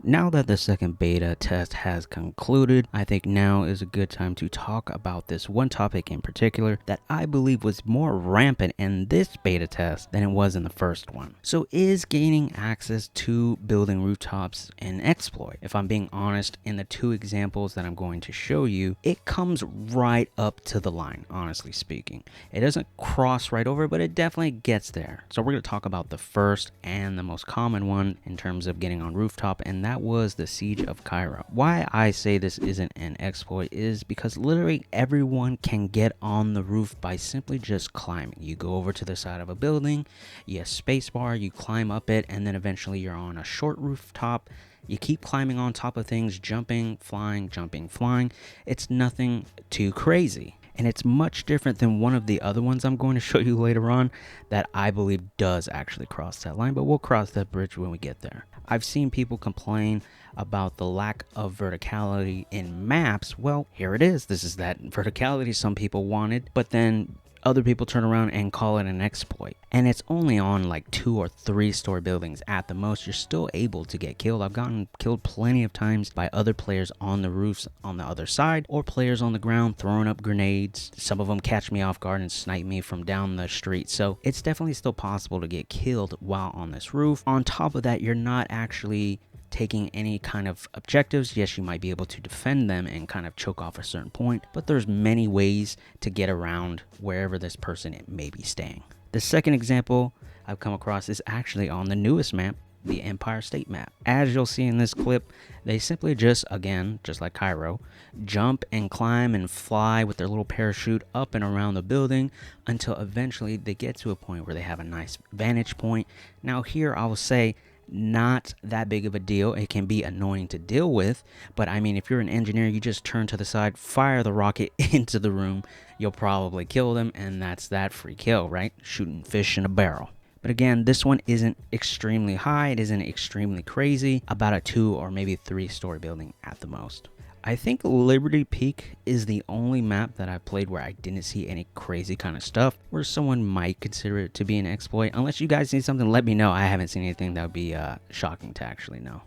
Now that the second beta test has concluded, I think now is a good time to talk about this one topic in particular that I believe was more rampant in this beta test than it was in the first one. So is gaining access to building rooftops an exploit? If I'm being honest, in the two examples that I'm going to show you, it comes right up to the line, honestly speaking. It doesn't cross right over, but it definitely gets there. So we're going to talk about the first and the most common one in terms of getting on rooftop, and that was the Siege of Cairo. Why I say this isn't an exploit is because literally everyone can get on the roof by simply just climbing. You go over to the side of a building, you spacebar, you climb up it, and then eventually you're on a short rooftop. You keep climbing on top of things, jumping, flying, jumping, flying. It's nothing too crazy. And it's much different than one of the other ones I'm going to show you later on that I believe does actually cross that line, but we'll cross that bridge when we get there. I've seen people complain about the lack of verticality in maps. Well, here it is. This is that verticality some people wanted, but then other people turn around and call it an exploit. And it's only on like 2 or 3 story buildings at the most. You're still able to get killed. I've gotten killed plenty of times by other players on the roofs on the other side, or players on the ground throwing up grenades. Some of them catch me off guard and snipe me from down the street. So it's definitely still possible to get killed while on this roof. On top of that, you're not actually taking any kind of objectives. Yes, you might be able to defend them and kind of choke off a certain point, but there's many ways to get around wherever this person may be staying. The second example I've come across is actually on the newest map, the Empire State map. As you'll see in this clip, they simply just, again, just like Cairo, jump and climb and fly with their little parachute up and around the building until eventually they get to a point where they have a nice vantage point. Now here I will say, not that big of a deal. It can be annoying to deal with, but I mean, if you're an engineer, you just turn to the side, fire the rocket into the room, you'll probably kill them, and that's that. Free kill, right? Shooting fish in a barrel. But again, this one isn't extremely high, it isn't extremely crazy, about a 2 or maybe 3 story building at the most. I think Liberty Peak is the only map that I've played where I didn't see any crazy kind of stuff, where someone might consider it to be an exploit. Unless you guys see something, let me know. I haven't seen anything that would be shocking to actually know.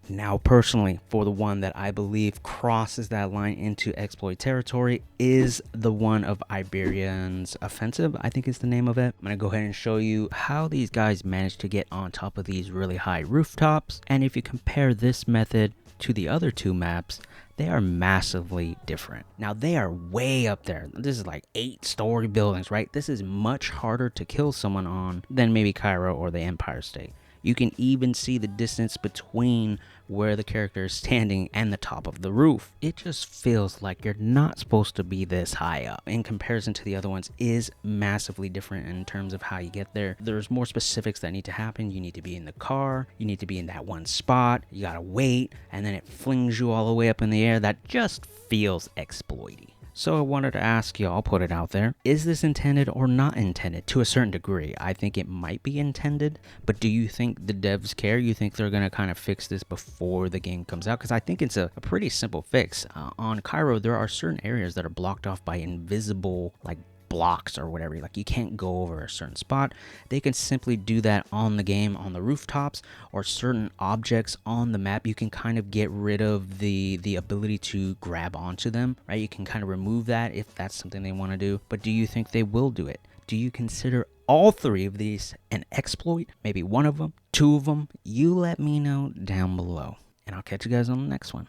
Now, personally, for the one that I believe crosses that line into exploit territory is the one of Iberian's Offensive, I think is the name of it. I'm going to go ahead and show you how these guys managed to get on top of these really high rooftops. And if you compare this method to the other 2 maps, they are massively different. Now, they are way up there. This is like 8 story buildings, right? This is much harder to kill someone on than maybe Cairo or the Empire State. You can even see the distance between where the character is standing and the top of the roof. It just feels like you're not supposed to be this high up. In comparison to the other ones, is massively different in terms of how you get there. There's more specifics that need to happen. You need to be in the car, you need to be in that one spot, you gotta wait, and then it flings you all the way up in the air. That just feels exploity. So I wanted to ask you, I'll put it out there, is this intended or not intended? To a certain degree, I think it might be intended, but do you think the devs care? You think they're going to kind of fix this before the game comes out? Because I think it's a pretty simple fix. On Cairo, there are certain areas that are blocked off by invisible, like, blocks or whatever. Like, you can't go over a certain spot. They can simply do that on the game, on the rooftops, or certain objects on the map. You can kind of get rid of the ability to grab onto them, right? You can kind of remove that if that's something they want to do. But do you think they will do it? Do you consider all 3 of these an exploit? Maybe one of them, 2 of them? You let me know down below, and I'll catch you guys on the next one.